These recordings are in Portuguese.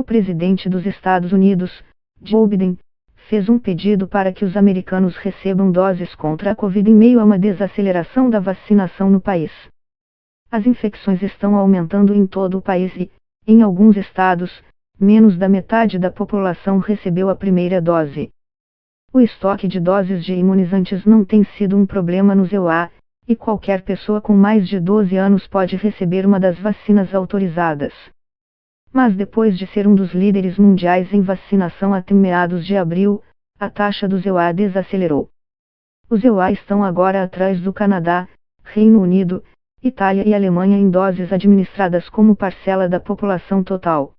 presidente dos Estados Unidos, Joe Biden, fez um pedido para que os americanos recebam doses contra a Covid em meio a uma desaceleração da vacinação no país. As infecções estão aumentando em todo o país e, em alguns estados, menos da metade da população recebeu a primeira dose. O estoque de doses de imunizantes não tem sido um problema nos EUA, e qualquer pessoa com mais de 12 anos pode receber uma das vacinas autorizadas. Mas depois de ser um dos líderes mundiais em vacinação até meados de abril, a taxa dos EUA desacelerou. Os EUA estão agora atrás do Canadá, Reino Unido, Itália e Alemanha em doses administradas como parcela da população total.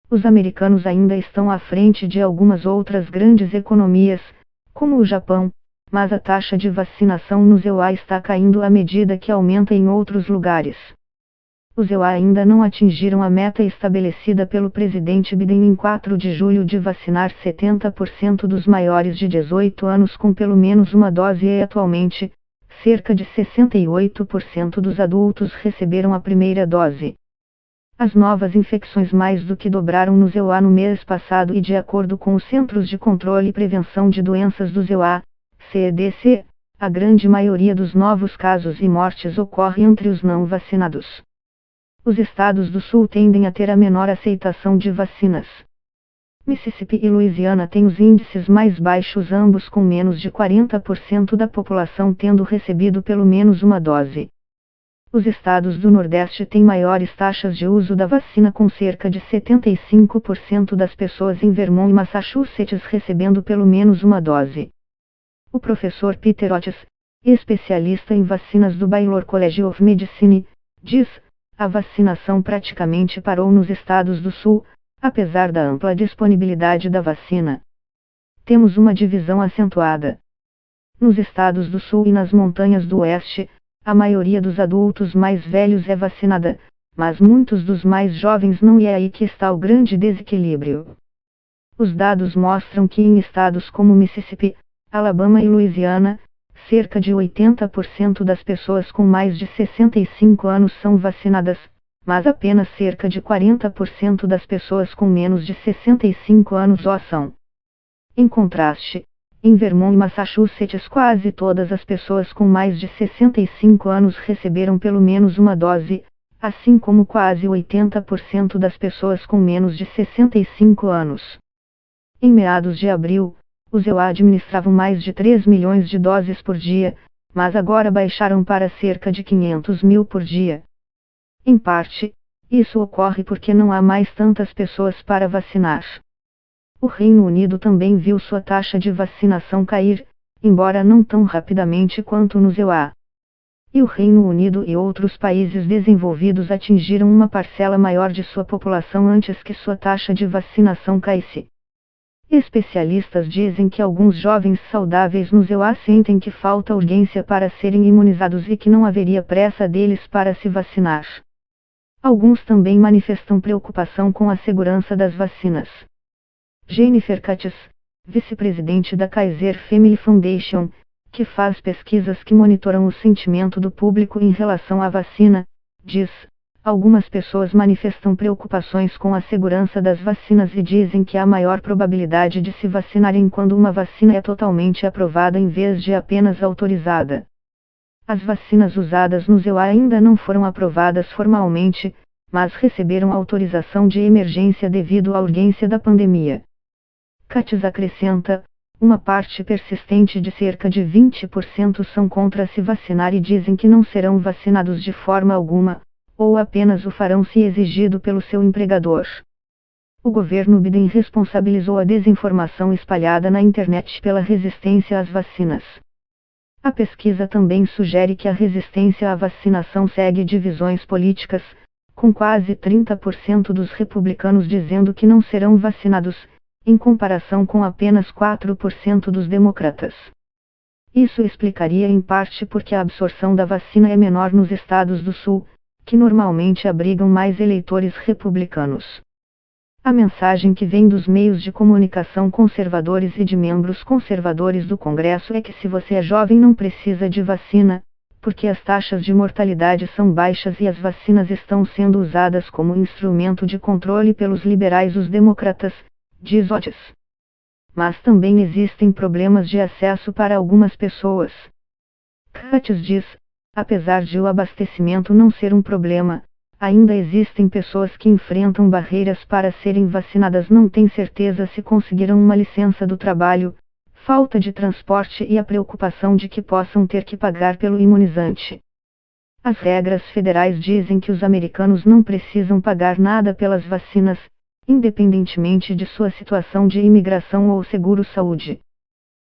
Os americanos ainda estão à frente de algumas outras grandes economias, como o Japão, mas a taxa de vacinação nos EUA está caindo à medida que aumenta em outros lugares. Os EUA ainda não atingiram a meta estabelecida pelo presidente Biden em 4 de julho de vacinar 70% dos maiores de 18 anos com pelo menos uma dose e atualmente, cerca de 68% dos adultos receberam a primeira dose. As novas infecções mais do que dobraram nos EUA no mês passado e de acordo com os Centros de Controle e Prevenção de Doenças dos EUA, CDC, a grande maioria dos novos casos e mortes ocorre entre os não vacinados. Os estados do Sul tendem a ter a menor aceitação de vacinas. Mississippi e Louisiana têm os índices mais baixos, ambos com menos de 40% da população tendo recebido pelo menos uma dose. Os estados do Nordeste têm maiores taxas de uso da vacina, com cerca de 75% das pessoas em Vermont e Massachusetts recebendo pelo menos uma dose. O professor Peter Otis, especialista em vacinas do Baylor College of Medicine, diz: a vacinação praticamente parou nos estados do Sul, apesar da ampla disponibilidade da vacina. Temos uma divisão acentuada. Nos estados do Sul e nas montanhas do Oeste, a maioria dos adultos mais velhos é vacinada, mas muitos dos mais jovens não, e é aí que está o grande desequilíbrio. Os dados mostram que em estados como Mississippi, Alabama e Louisiana, cerca de 80% das pessoas com mais de 65 anos são vacinadas, mas apenas cerca de 40% das pessoas com menos de 65 anos o são. Em contraste, em Vermont e Massachusetts quase todas as pessoas com mais de 65 anos receberam pelo menos uma dose, assim como quase 80% das pessoas com menos de 65 anos. Em meados de abril, os EUA administravam mais de 3 milhões de doses por dia, mas agora baixaram para cerca de 500 mil por dia. Em parte, isso ocorre porque não há mais tantas pessoas para vacinar. O Reino Unido também viu sua taxa de vacinação cair, embora não tão rapidamente quanto nos EUA. E o Reino Unido e outros países desenvolvidos atingiram uma parcela maior de sua população antes que sua taxa de vacinação caísse. Especialistas dizem que alguns jovens saudáveis nos EUA sentem que falta urgência para serem imunizados e que não haveria pressa deles para se vacinar. Alguns também manifestam preocupação com a segurança das vacinas. Jennifer Katz, vice-presidente da Kaiser Family Foundation, que faz pesquisas que monitoram o sentimento do público em relação à vacina, diz: algumas pessoas manifestam preocupações com a segurança das vacinas e dizem que há maior probabilidade de se vacinarem quando uma vacina é totalmente aprovada em vez de apenas autorizada. As vacinas usadas nos EUA ainda não foram aprovadas formalmente, mas receberam autorização de emergência devido à urgência da pandemia. Katz acrescenta: uma parte persistente de cerca de 20% são contra se vacinar e dizem que não serão vacinados de forma alguma, ou apenas o farão se exigido pelo seu empregador. O governo Biden responsabilizou a desinformação espalhada na internet pela resistência às vacinas. A pesquisa também sugere que a resistência à vacinação segue divisões políticas, com quase 30% dos republicanos dizendo que não serão vacinados, em comparação com apenas 4% dos democratas. Isso explicaria em parte porque a absorção da vacina é menor nos estados do Sul, que normalmente abrigam mais eleitores republicanos. A mensagem que vem dos meios de comunicação conservadores e de membros conservadores do Congresso é que se você é jovem não precisa de vacina, porque as taxas de mortalidade são baixas e as vacinas estão sendo usadas como instrumento de controle pelos liberais. Os democratas, diz Otis. Mas também existem problemas de acesso para algumas pessoas. Curtis diz, apesar de o abastecimento não ser um problema, ainda existem pessoas que enfrentam barreiras para serem vacinadas, não têm certeza se conseguirão uma licença do trabalho, falta de transporte e a preocupação de que possam ter que pagar pelo imunizante. As regras federais dizem que os americanos não precisam pagar nada pelas vacinas, independentemente de sua situação de imigração ou seguro-saúde.